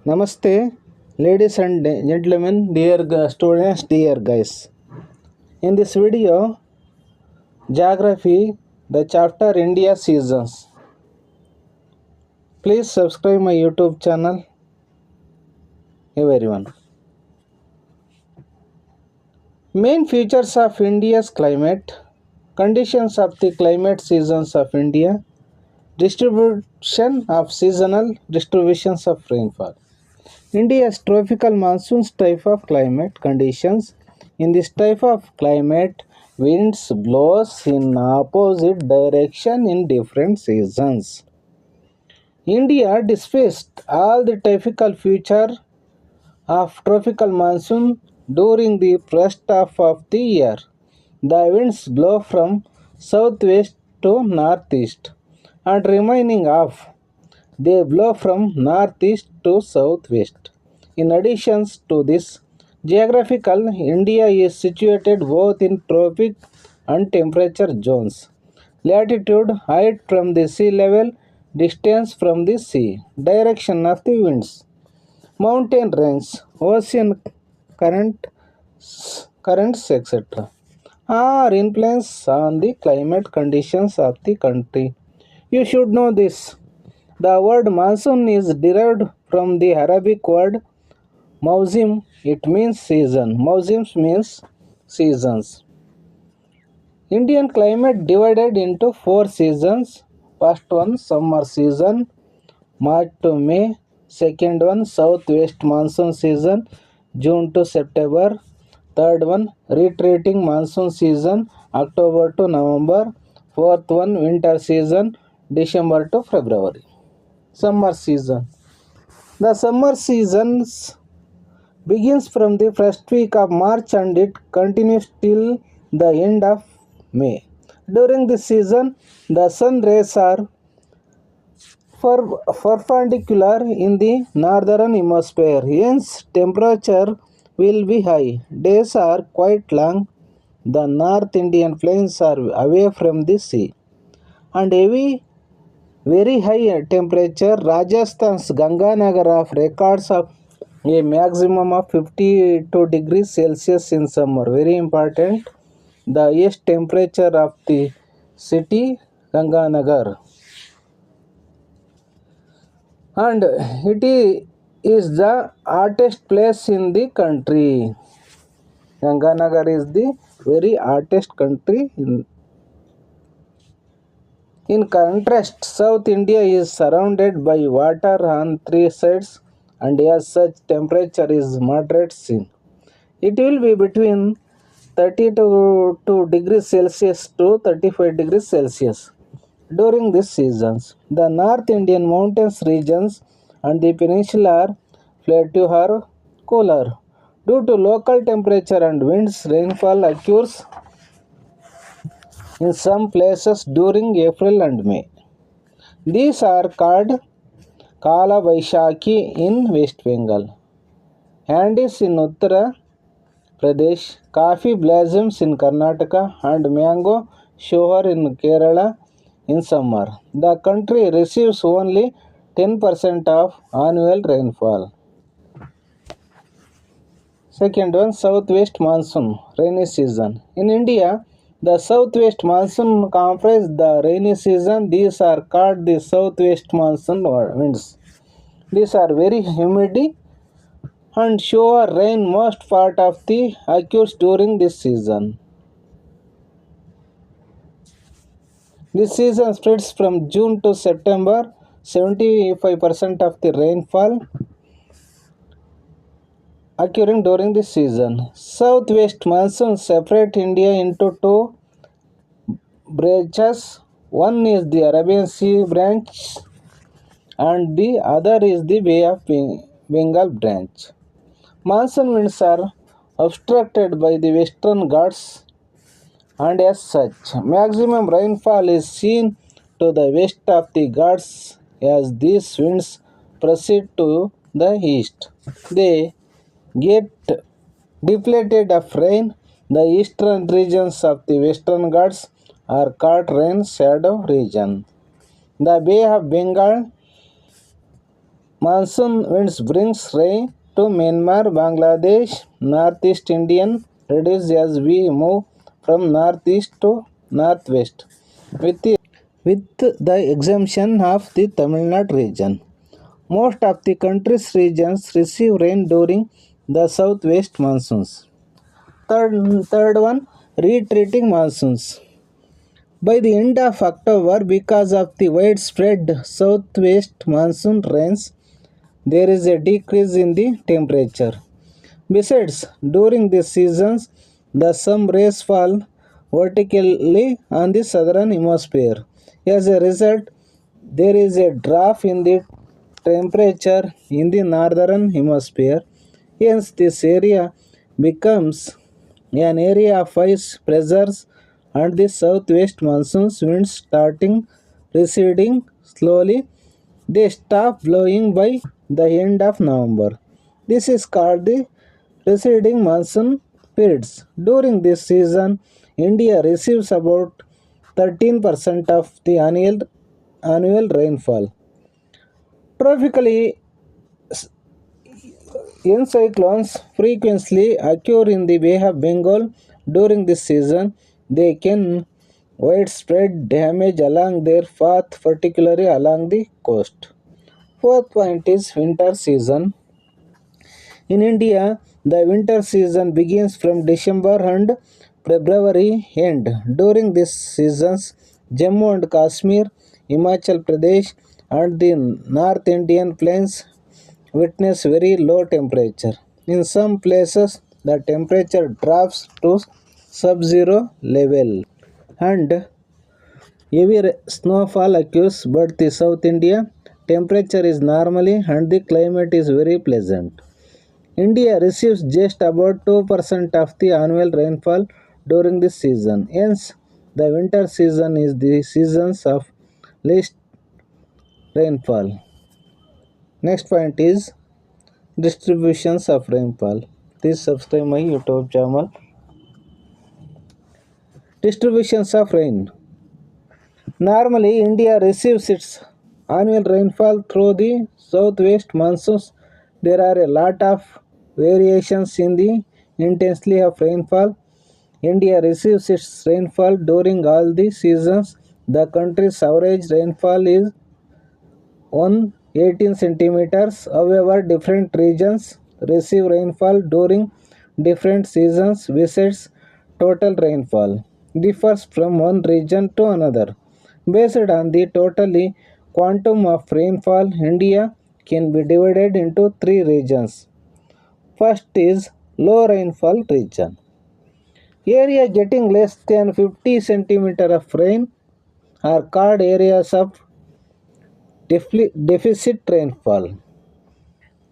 Namaste, ladies and gentlemen, dear students, dear guys. In this video, Geography, the chapter India Seasons. Please subscribe my YouTube channel, everyone. Main features of India's climate, conditions of the climate seasons of India, distribution of seasonal distributions of rainfall. India's tropical monsoons type of climate conditions. In this type of climate, winds blows in opposite direction in different seasons. India displays all the typical feature of tropical monsoon during the first half of the year. The winds blow from southwest to northeast and remaining half they blow from northeast to southwest. In addition to this, geographical India is situated both in tropic and temperature zones. Latitude, height from the sea level, distance from the sea, direction of the winds, mountain range, ocean currents, etc. are influence on the climate conditions of the country. You should know this. The word monsoon is derived from the Arabic word mausim. It means season. Mausims means seasons. Indian climate divided into 4 seasons. First one summer season, March to May. Second one southwest monsoon season, June to September. Third one retreating monsoon season, October to November. Fourth one winter season, December to February. Summer season. The summer season begins from the first week of March and it continues till the end of May. During this season, the sun rays are perpendicular in the northern hemisphere. Hence, temperature will be high. Days are quite long. The North Indian plains are away from the sea and very high temperature. Rajasthan's Ganganagar of records of a maximum of 52 degrees Celsius in summer. Very important. The highest temperature of the city Ganganagar. And it is the hottest place in the country. Ganganagar is the very hottest country in contrast, South India is surrounded by water on 3 sides and as such temperature is moderate scene. It will be between 32 degrees Celsius to 35 degrees Celsius during these seasons. The North Indian mountains regions and the peninsular plateau are cooler. Due to local temperature and winds, rainfall occurs in some places during April and May. These are called Kala Vaishakhi in West Bengal, Andes in Uttar Pradesh, coffee blossoms in Karnataka, and mango shower in Kerala in summer. The country receives only 10% of annual rainfall. Second one, southwest monsoon, rainy season. In India, the southwest monsoon comprises the rainy season. These are called the southwest monsoon winds. These are very humid and shower rain most part of the occurs during this season. This season spreads from June to September. 75% of the rainfall occurring during this season. Southwest monsoon separate India into two branches. One is the Arabian Sea branch and the other is the Bay of Bengal branch. Monsoon winds are obstructed by the Western Ghats and as such maximum rainfall is seen to the west of the Ghats as these winds proceed to the east. They get depleted of rain. The eastern regions of the Western Ghats are called rain shadow region. The Bay of Bengal Monsoon winds brings rain to Myanmar, Bangladesh, Northeast Indian reduce as we move from northeast to northwest, with the exemption of the Tamil Nadu region. Most of the country's regions receive rain during the southwest monsoons. Third one, retreating monsoons. By the end of October, because of the widespread southwest monsoon rains, there is a decrease in the temperature. Besides, during these seasons, the sun rays fall vertically on the southern hemisphere. As a result, there is a drop in the temperature in the northern hemisphere. Hence, this area becomes an area of high pressures and the southwest monsoon winds starting receding slowly. They stop blowing by the end of November. This is called the receding monsoon periods. During this season, India receives about 13% of the annual rainfall. Tropically cyclones frequently occur in the Bay of Bengal during this season. They can widespread damage along their path, particularly along the coast. Fourth point is winter season. In India, the winter season begins from December and February end. During these seasons, Jammu and Kashmir, Himachal Pradesh, and the North Indian plains witness very low temperature. In some places, the temperature drops to sub-zero level, and heavy snowfall occurs. But the South India temperature is normally and the climate is very pleasant. India receives just about 2% of the annual rainfall during this season. Hence, the winter season is the season of least rainfall. Next point is distributions of rainfall. Please subscribe my YouTube channel. Distributions of rain. Normally, India receives its annual rainfall through the southwest monsoons. There are a lot of variations in the intensity of rainfall. India receives its rainfall during all the seasons. The country's average rainfall is 118 centimeters. However, different regions receive rainfall during different seasons. Besides, total rainfall differs from one region to another. Based on the totally quantum of rainfall, India can be divided into three regions. First is low rainfall region. Area getting less than 50 centimeter of rain are called areas of deficit rainfall.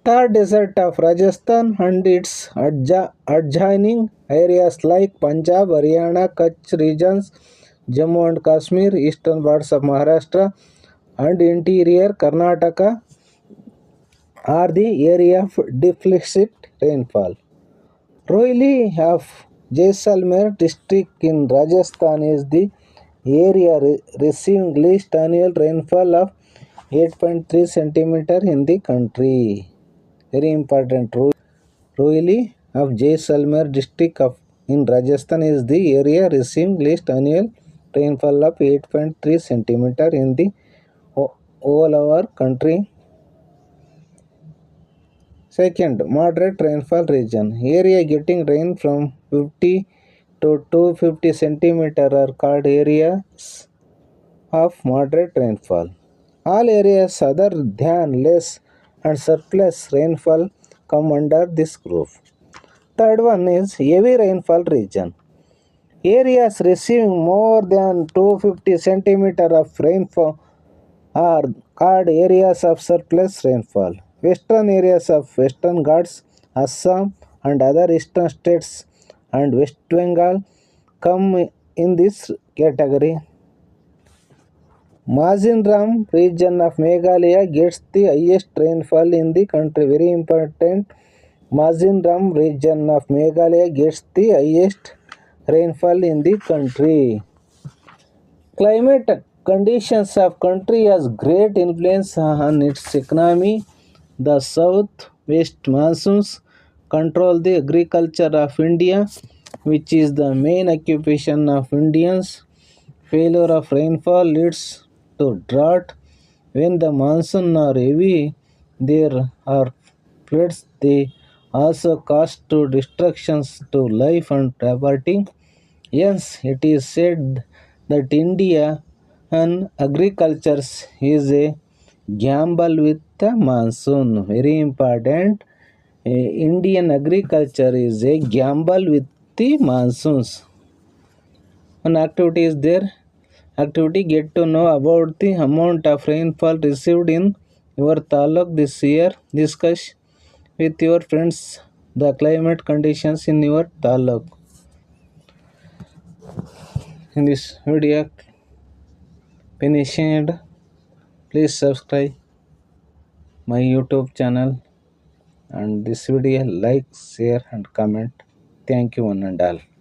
Thar Desert of Rajasthan and its adjoining areas like Punjab, Haryana, Kutch regions, Jammu and Kashmir, eastern parts of Maharashtra, and interior Karnataka are the area of deficit rainfall. Rohili of Jaisalmer district in Rajasthan is the area receiving least annual rainfall of 8.3 centimeter in the country. Very important. Rohili of Jaisalmer district in Rajasthan is the area receiving least annual rainfall of 8.3 centimeter in the whole our country. Second, moderate rainfall region. Area getting rain from 50 to 250 centimeter are called areas of moderate rainfall. All areas other than less and surplus rainfall come under this group. Third one is heavy rainfall region. Areas receiving more than 250 centimeter of rainfall are called areas of surplus rainfall. Western areas of Western Ghats, Assam, and other eastern states and West Bengal come in this category. Mazinram region of Meghalaya gets the highest rainfall in the country. Very important. Mazinram region of Meghalaya gets the highest rainfall in the country. Climate conditions of country has great influence on its economy. The south-west monsoons control the agriculture of India, which is the main occupation of Indians. Failure of rainfall leads to drought. When the monsoon are heavy, there are floods. They also cause to destructions to life and property. Yes, it is said that India and agriculture is a gamble with the monsoon. Very important. Indian agriculture is a gamble with the monsoons. One activity is there. Activity get to know about the amount of rainfall received in your taluk this year. Discuss with your friends the climate conditions in your taluk. In this video finished, please subscribe my YouTube channel and this video like, share and comment. Thank you one and all.